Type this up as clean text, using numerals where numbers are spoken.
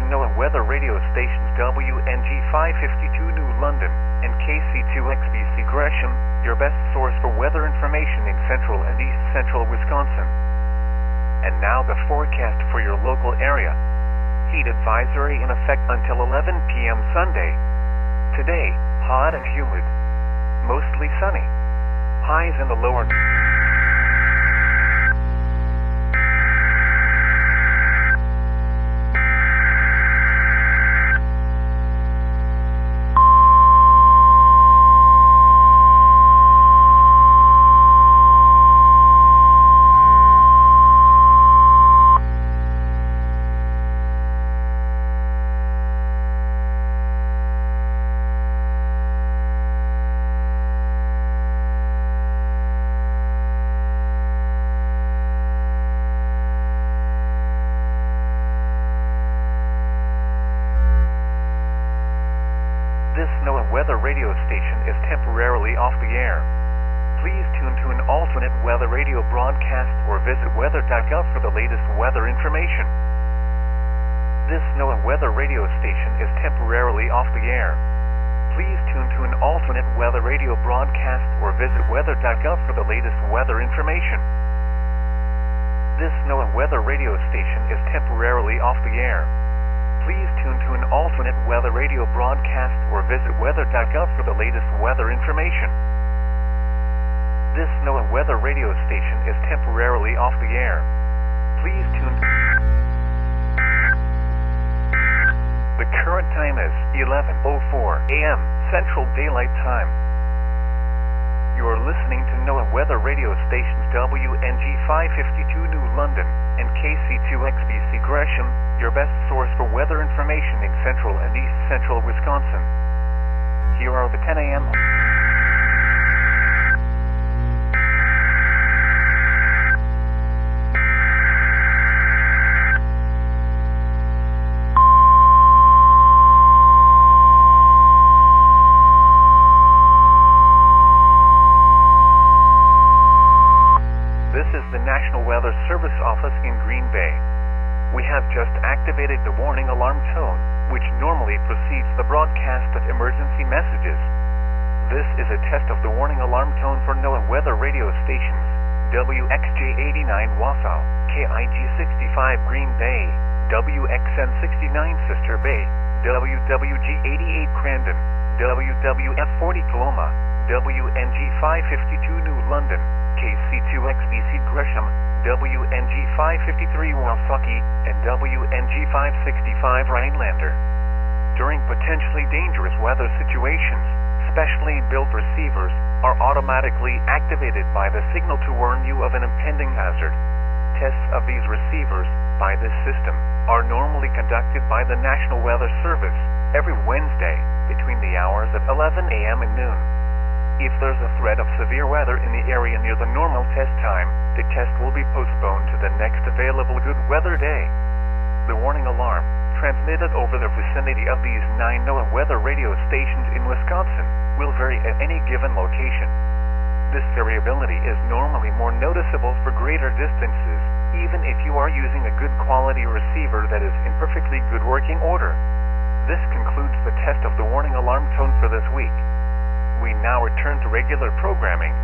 Noaa weather radio stations WNG 552 New London and KC2XBC Gresham, your best source for weather information in central and east central Wisconsin. And now the forecast for your local area. Heat advisory in effect until 11 p.m. Sunday. Today, hot and humid. Mostly sunny. Highs in the lower... This Noaa weather radio station is temporarily off the air. Please tune to an alternate weather radio broadcast or visit weather.gov for the latest weather information. This Noaa weather radio station is temporarily off the air. Please tune to an alternate weather radio broadcast or visit weather.gov for the latest weather information. This Noaa weather radio station is temporarily off the air. Please tune to an alternate weather radio broadcast or visit weather.gov for the latest weather information. This Noaa weather radio station is temporarily off the air. Please tune. The current time is 11:04 a.m. Central Daylight Time. You are listening to Noaa weather radio stations WNG 552 New London and KC2XBC Gresham, your best source for weather information in central and east central Wisconsin. Here are the 10 a.m. This is the National Weather Service Office in Green Bay. We have just activated the warning alarm tone, which normally precedes the broadcast of emergency messages. This is a test of the warning alarm tone for Noaa weather radio stations, WXJ89 Wausau, KIG65 Green Bay, WXN69 Sister Bay, WWG88 Crandon, WWF40 Coloma, WNG 552 New London, KC2XBC Gresham, WNG 553 Wasaki, and WNG 565 Rhinelander. During potentially dangerous weather situations, specially built receivers are automatically activated by the signal to warn you of an impending hazard. Tests of these receivers by this system are normally conducted by the National Weather Service every Wednesday between the hours of 11 a.m. and noon. If there's a threat of severe weather in the area near the normal test time, the test will be postponed to the next available good weather day. The warning alarm, transmitted over the vicinity of these 9 Noaa weather radio stations in Wisconsin, will vary at any given location. This variability is normally more noticeable for greater distances, even if you are using a good quality receiver that is in perfectly good working order. This concludes the test of the warning alarm tone for this week. We now return to regular programming.